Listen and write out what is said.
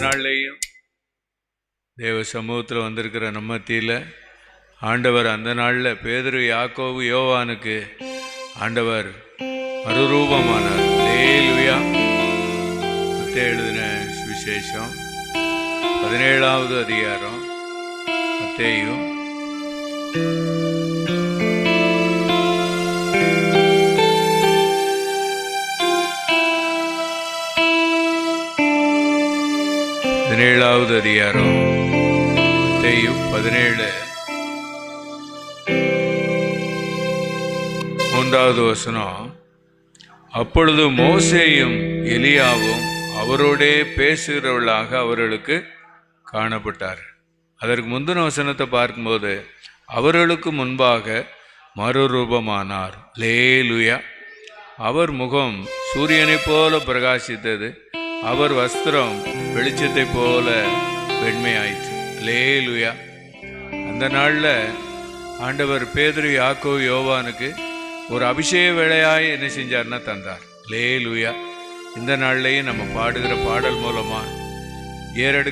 நாள்லையும் தேவ சமூகத்தில் வந்திருக்கிற நம்ம மத்தியில் ஆண்டவர் அந்த நாளில் பேதுரு, யாக்கோபு, யோவானுக்கு ஆண்டவர் மறுரூபமானார். அல்லேலூயா. மத்தேயு எழுதின சுவிசேஷம் 17வது அதிகாரம். மத்தேயு 17வது அதிகாரம். மத்தேயு 17 3வது வசனம். அப்பொழுது மோசேயும் எலியாவும் அவரோடே பேசுகிறவர்களாக அவர்களுக்கு காணப்பட்டார். அதற்கு முந்தின வசனத்தை பார்க்கும்போது அவர்களுக்கு முன்பாக மறுரூபமானார். அல்லேலூயா. அவர் முகம் சூரியனை போல பிரகாசித்தது, அவர் வஸ்திரம் வெளிச்சத்தை போல வெண்மையாயிற்று. அல்லேலூயா. அந்த நாளில் ஆண்டவர் பேதுரு, யாக்கோபு, யோவானுக்கு ஒரு அபிஷேக வேளையாய் என்ன செஞ்சார்னா தந்தார். அல்லேலூயா. இந்த நாள்லையும் நம்ம பாடுகிற பாடல் மூலமாக ஏறெடுக்க